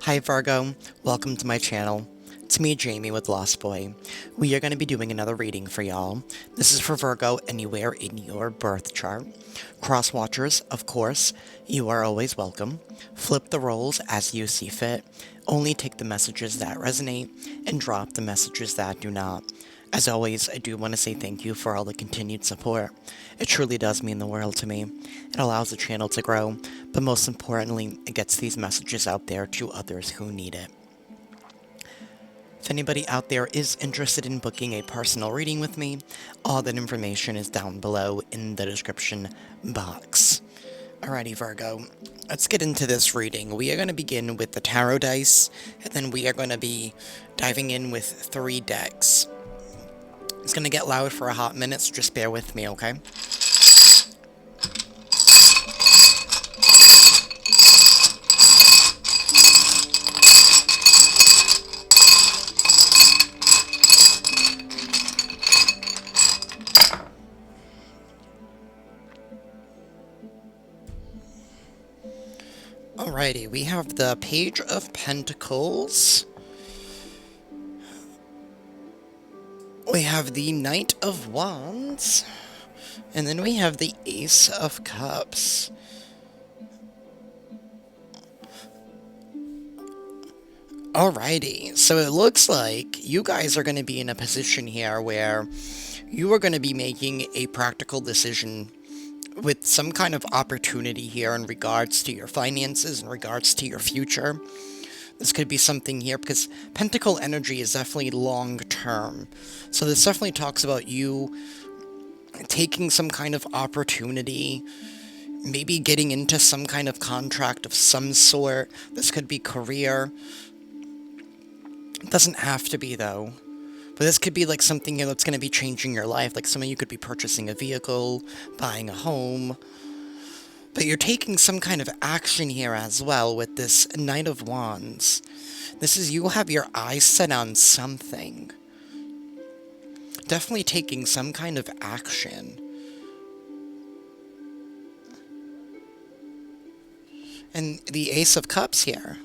Hi Virgo, welcome to my channel. It's me, Jamie with Lost Boy. We are going to be doing another reading for y'all. This is for Virgo anywhere in your birth chart. Cross watchers, of course, you are always welcome. Flip the roles as you see fit. Only take the messages that resonate and drop the messages that do not. As always, I do want to say thank you for all the continued support. It truly does mean the world to me. It allows the channel to grow, but most importantly, it gets these messages out there to others who need it. If anybody out there is interested in booking a personal reading with me, all that information is down below in the description box. Alrighty, Virgo, let's get into this reading. We are going to begin with the tarot dice, and then we are going to be diving in with 3 decks. It's going to get loud for a hot minute, so just bear with me, okay? Alrighty, we have the Page of Pentacles. We have the Knight of Wands. And then we have the Ace of Cups. Alrighty, so it looks like you guys are going to be in a position here where you are going to be making a practical decision with some kind of opportunity here in regards to your finances, in regards to your future. This could be something here, because Pentacle energy is definitely long-term. So this definitely talks about you taking some kind of opportunity, maybe getting into some kind of contract of some sort. This could be career. It doesn't have to be, though. But this could be like something that's going to be changing your life. Like some of you could be purchasing a vehicle, buying a home. But you're taking some kind of action here as well with this Knight of Wands. This is you have your eyes set on something. Definitely taking some kind of action. And the Ace of Cups here.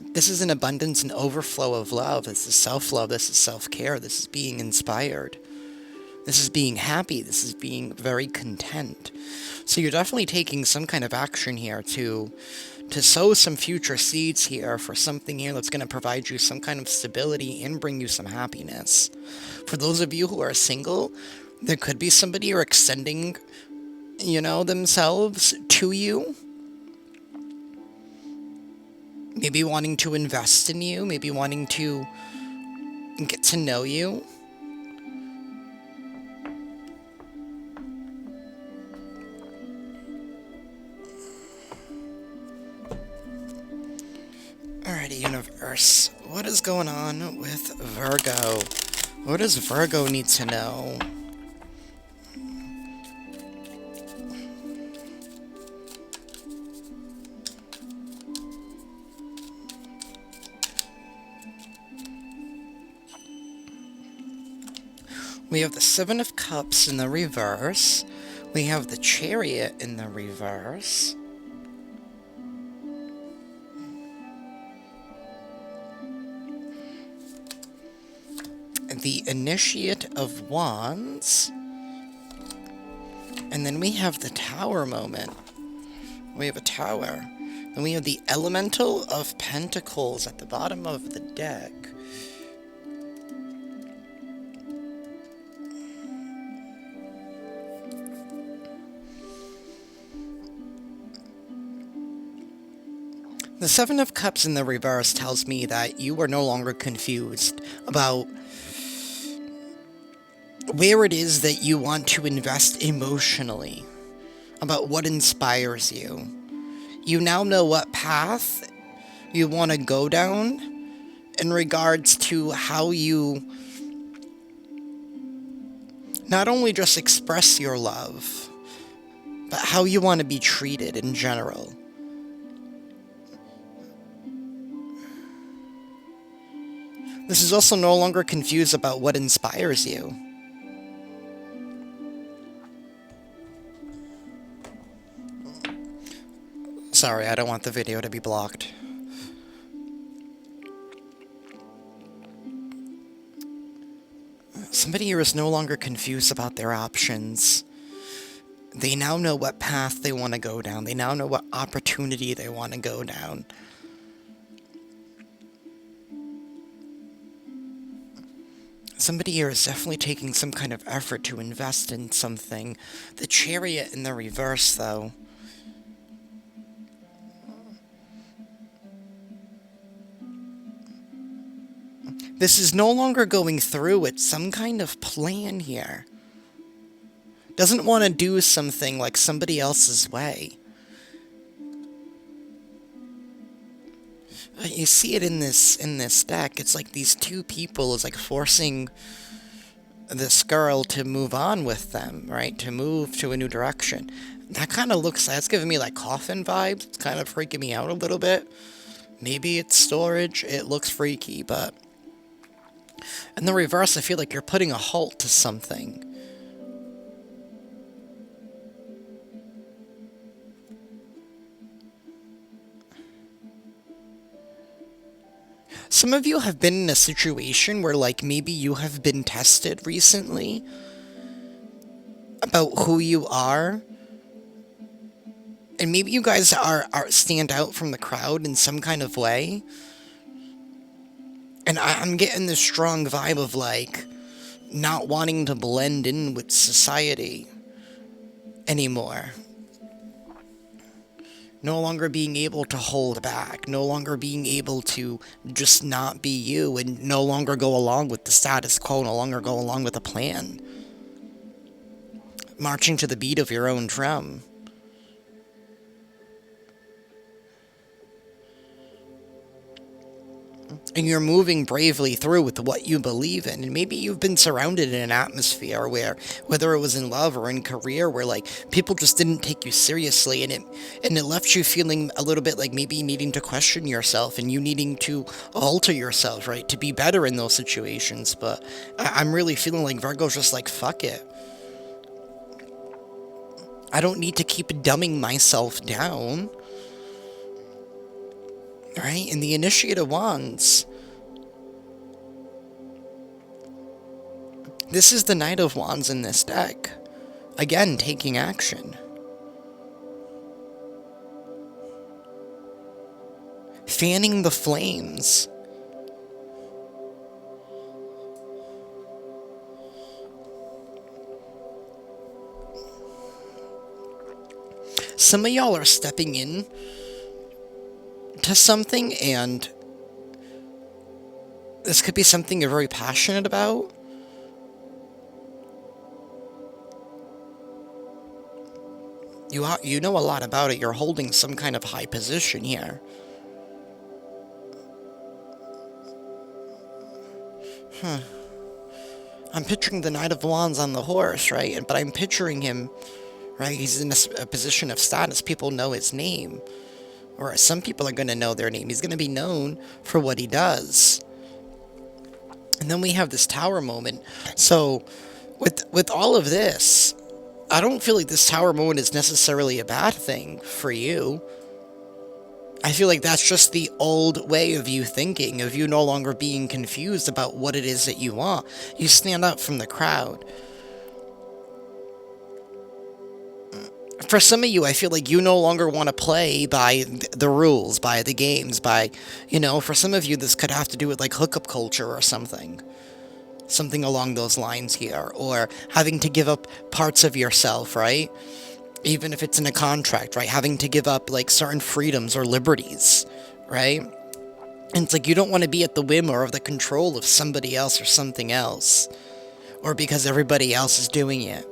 This is an abundance and overflow of love. This is self-love. This is self-care. This is being inspired. This is being happy. This is being very content. So you're definitely taking some kind of action here to sow some future seeds here for something here that's going to provide you some kind of stability and bring you some happiness. For those of you who are single, there could be somebody who are extending, themselves to you. Maybe wanting to invest in you, maybe wanting to get to know you. Alrighty, universe, what is going on with Virgo? What does Virgo need to know? We have the Seven of Cups in the reverse. We have the Chariot in the reverse. The Initiate of Wands. And then we have the Tower moment. We have a Tower. Then we have the Elemental of Pentacles at the bottom of the deck. The Seven of Cups in the reverse tells me that you are no longer confused about where it is that you want to invest emotionally, about what inspires you. You now know what path you want to go down in regards to how you not only just express your love, but how you want to be treated in general. This is also no longer confused about what inspires you. Sorry, I don't want the video to be blocked. Somebody here is no longer confused about their options. They now know what path they want to go down. They now know what opportunity they want to go down. Somebody here is definitely taking some kind of effort to invest in something. The Chariot in the reverse, though. This is no longer going through. It's some kind of plan here. Doesn't want to do something like somebody else's way. You see it in this deck. It's like these two people is like forcing this girl to move on with them, right? To move to a new direction. That kind of looks, that's giving me like coffin vibes. It's kind of freaking me out a little bit. Maybe it's storage. It looks freaky, but in the reverse, I feel like you're putting a halt to something. Some of you have been in a situation where, like, maybe you have been tested recently about who you are. And maybe you guys are stand out from the crowd in some kind of way. And I'm getting this strong vibe of, like, not wanting to blend in with society anymore. No longer being able to hold back. No longer being able to just not be you and no longer go along with the status quo. No longer go along with the plan. Marching to the beat of your own drum. And you're moving bravely through with what you believe in. And maybe you've been surrounded in an atmosphere where, whether it was in love or in career, where like people just didn't take you seriously, and it left you feeling a little bit like maybe needing to question yourself and you needing to alter yourself, right, to be better in those situations. But I'm really feeling like Virgo's just like, fuck it. I don't need to keep dumbing myself down. Right? And the Initiate of Wands. This is the Knight of Wands in this deck. Again, taking action. Fanning the flames. Some of y'all are stepping in to something, and this could be something you're very passionate about. You know a lot about it. You're holding some kind of high position here. I'm picturing the Knight of Wands on the horse, right? But I'm picturing him, right? He's in a position of status. People know his name. Or some people are going to know their name. He's going to be known for what he does. And then we have this tower moment. So, with all of this, I don't feel like this tower moment is necessarily a bad thing for you. I feel like that's just the old way of you thinking, of you no longer being confused about what it is that you want. You stand up from the crowd. For some of you, I feel like you no longer want to play by the rules, by the games, by, for some of you, this could have to do with, like, hookup culture or something. Something along those lines here. Or having to give up parts of yourself, right? Even if it's in a contract, right? Having to give up, like, certain freedoms or liberties, right? And it's like you don't want to be at the whim or of the control of somebody else or something else. Or because everybody else is doing it.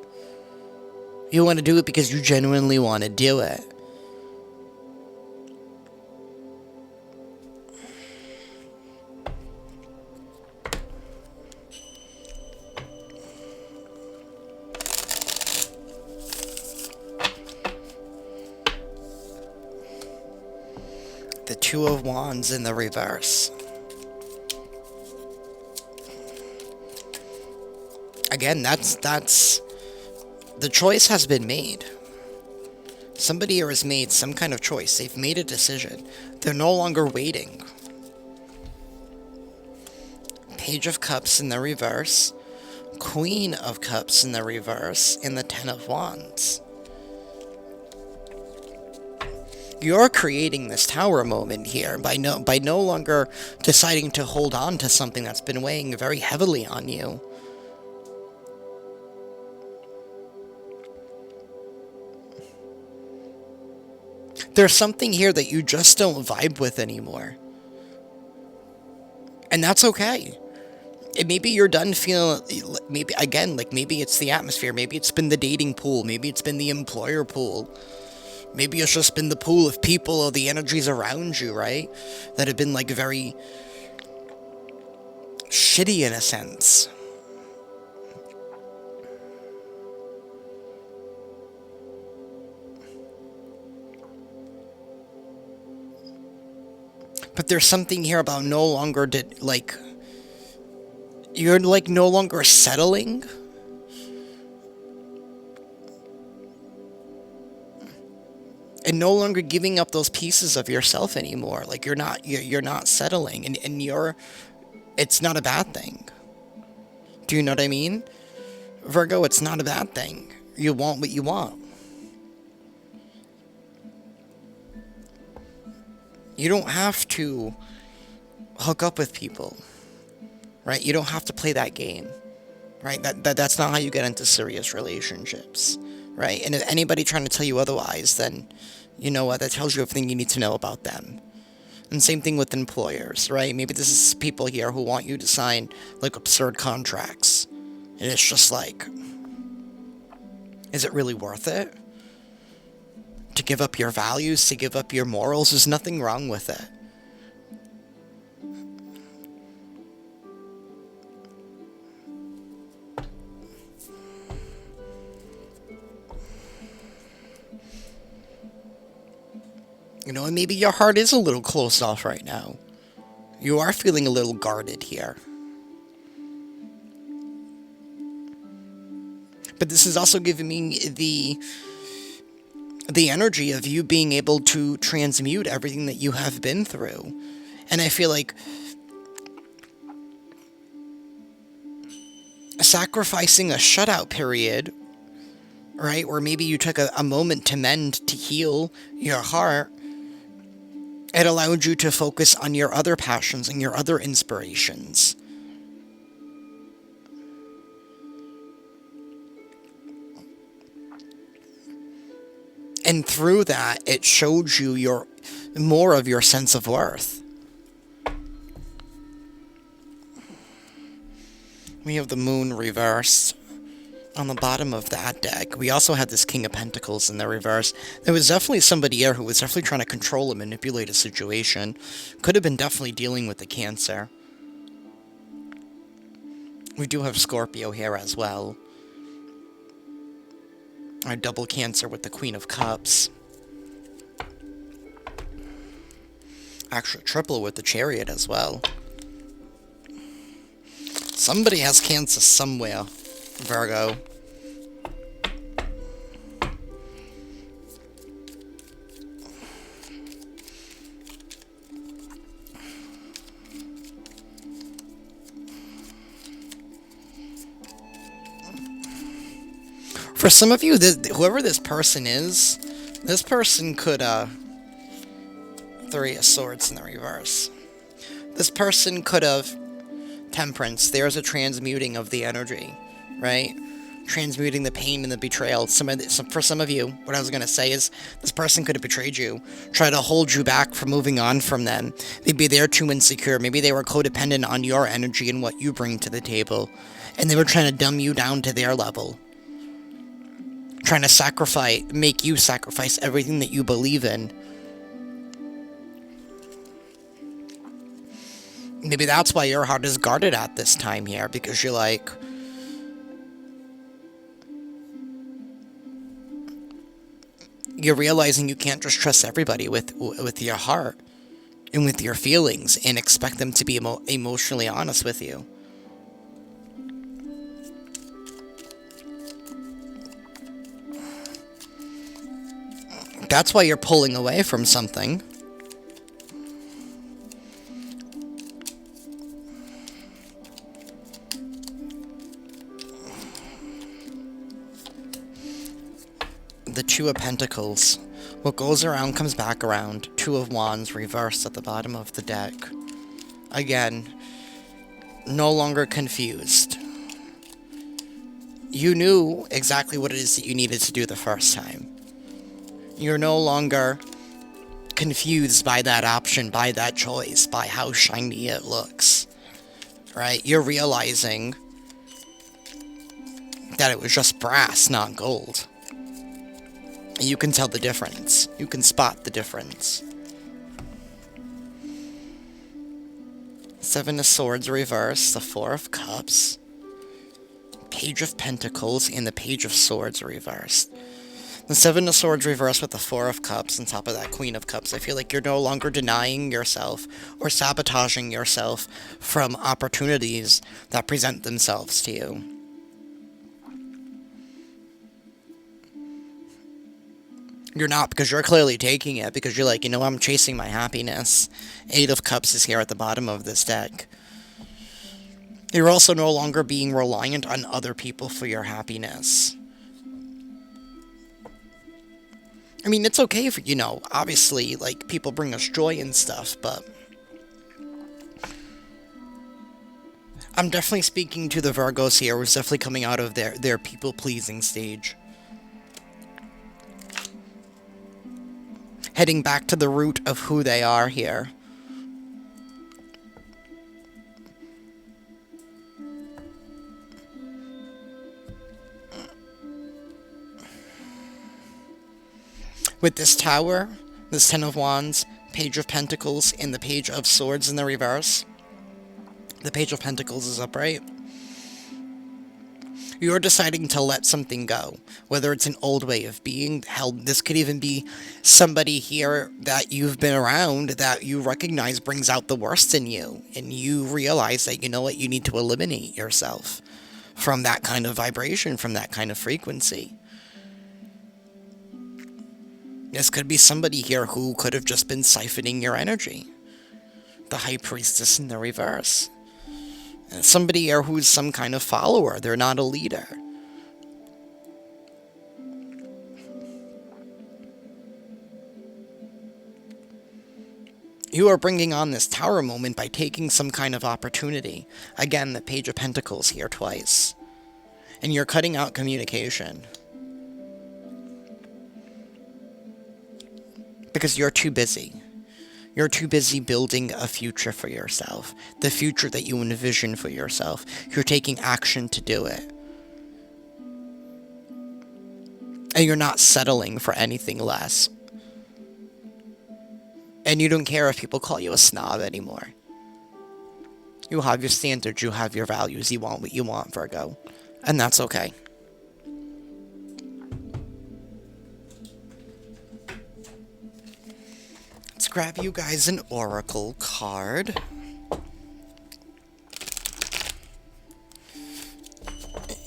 You want to do it because you genuinely want to do it. The Two of Wands in the reverse. Again, that's the choice has been made. Somebody here has made some kind of choice. They've made a decision. They're no longer waiting. Page of Cups in the reverse. Queen of Cups in the reverse. And the Ten of Wands. You're creating this tower moment here by no longer deciding to hold on to something that's been weighing very heavily on you. There's something here that you just don't vibe with anymore. And that's okay. And maybe you're done feeling, maybe, again, like maybe it's the atmosphere, maybe it's been the dating pool, maybe it's been the employer pool. Maybe it's just been the pool of people or the energies around you, right? That have been, like, very shitty in a sense. But there's something here about no longer you're, like, no longer settling. And no longer giving up those pieces of yourself anymore. Like, you're not settling. And it's not a bad thing. Do you know what I mean? Virgo, it's not a bad thing. You want what you want. You don't have to hook up with people. Right? You don't have to play that game. Right? That's not how you get into serious relationships. Right? And if anybody trying to tell you otherwise, then you know what? That tells you everything you need to know about them. And same thing with employers, right? Maybe this is people here who want you to sign, like, absurd contracts. And it's just like, is it really worth it? To give up your values, to give up your morals? There's nothing wrong with it. You know, and maybe your heart is a little closed off right now. You are feeling a little guarded here. But this is also giving me the energy of you being able to transmute everything that you have been through. And I feel like sacrificing a shutout period, right, or maybe you took a moment to mend, to heal your heart, it allowed you to focus on your other passions and your other inspirations. And through that, it showed you more of your sense of worth. We have the moon reversed on the bottom of that deck. We also had this King of Pentacles in the reverse. There was definitely somebody here who was definitely trying to control and manipulate a situation. Could have been definitely dealing with the Cancer. We do have Scorpio here as well. Our double Cancer with the Queen of Cups. Actually, triple with the Chariot as well. Somebody has Cancer somewhere, Virgo. For some of you, whoever this person is, this person could, Three of Swords in the reverse. This person could have Temperance. There's a transmuting of the energy, right? Transmuting the pain and the betrayal. For some of you, what I was going to say is, this person could have betrayed you, try to hold you back from moving on from them. Maybe they're too insecure. Maybe they were codependent on your energy and what you bring to the table. And they were trying to dumb you down to their level. Trying to make you sacrifice everything that you believe in. Maybe that's why your heart is guarded at this time here, because you're like, you're realizing you can't just trust everybody with your heart and with your feelings and expect them to be emotionally honest with you. That's why you're pulling away from something. The Two of Pentacles. What goes around comes back around. Two of Wands reversed at the bottom of the deck. Again, no longer confused. You knew exactly what it is that you needed to do the first time. You're no longer confused by that option, by that choice, by how shiny it looks. Right? You're realizing that it was just brass, not gold. You can tell the difference. You can spot the difference. Seven of Swords reversed, the Four of Cups, Page of Pentacles, and the Page of Swords reversed. The Seven of Swords reversed with the Four of Cups on top of that Queen of Cups. I feel like you're no longer denying yourself or sabotaging yourself from opportunities that present themselves to you. You're not, because you're clearly taking it, because you're like, I'm chasing my happiness. Eight of Cups is here at the bottom of this deck. You're also no longer being reliant on other people for your happiness. I mean, it's okay for, obviously, like, people bring us joy and stuff, but I'm definitely speaking to the Virgos here, who's definitely coming out of their people-pleasing stage. Heading back to the root of who they are here. With this Tower, this Ten of Wands, Page of Pentacles, and the Page of Swords in the reverse. The Page of Pentacles is upright. You're deciding to let something go, whether it's an old way of being held. This could even be somebody here that you've been around that you recognize brings out the worst in you, and you realize that, you need to eliminate yourself from that kind of vibration, from that kind of frequency. This could be somebody here who could have just been siphoning your energy. The High Priestess in the reverse. Somebody here who's some kind of follower. They're not a leader. You are bringing on this Tower moment by taking some kind of opportunity. Again, the Page of Pentacles here twice. And you're cutting out communication. Because you're too busy. You're too busy building a future for yourself. The future that you envision for yourself. You're taking action to do it. And you're not settling for anything less. And you don't care if people call you a snob anymore. You have your standards, you have your values, you want what you want, Virgo. And that's okay. Let's grab you guys an oracle card.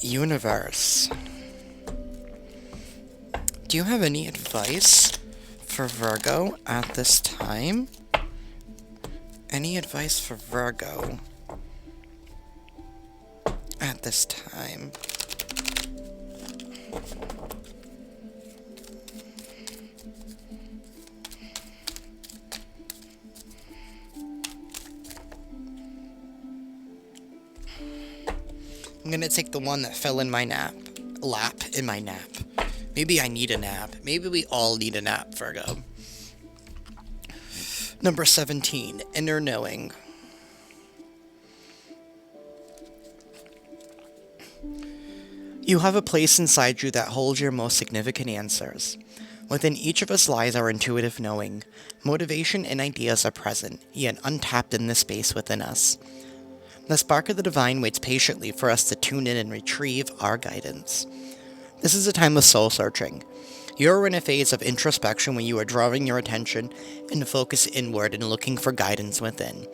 Universe. Do you have any advice for Virgo at this time? Any advice for Virgo at this time? I'm gonna take the one that fell in my lap in my nap. Maybe I need a nap. Maybe we all need a nap, Virgo. Number 17, Inner Knowing. You have a place inside you that holds your most significant answers. Within each of us lies our intuitive knowing. Motivation and ideas are present, yet untapped in this space within us. The spark of the divine waits patiently for us to tune in and retrieve our guidance. This is a time of soul searching. You are in a phase of introspection when you are drawing your attention and focus inward and looking for guidance within.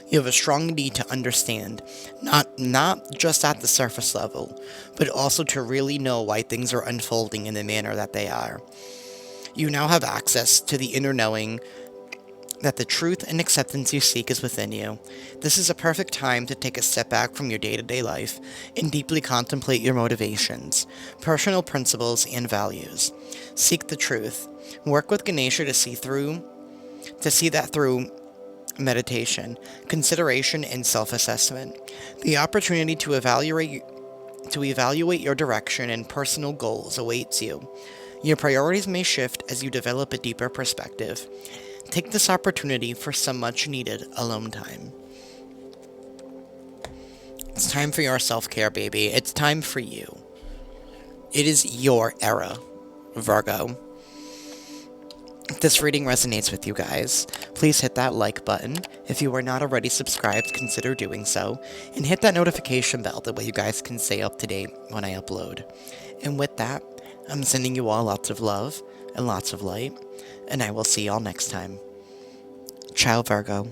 You have a strong need to understand, not just at the surface level, but also to really know why things are unfolding in the manner that they are. You now have access to the inner knowing that the truth and acceptance you seek is within you. This is a perfect time to take a step back from your day-to-day life and deeply contemplate your motivations, personal principles, and values. Seek the truth. Work with Ganesha to see that through meditation, consideration, and self-assessment. The opportunity to evaluate your direction and personal goals awaits you. Your priorities may shift as you develop a deeper perspective. Take this opportunity for some much-needed alone time. It's time for your self-care, baby. It's time for you. It is your era, Virgo. If this reading resonates with you guys, please hit that like button. If you are not already subscribed, consider doing so. And hit that notification bell, that way you guys can stay up to date when I upload. And with that, I'm sending you all lots of love and lots of light. And I will see y'all next time. Ciao, Virgo.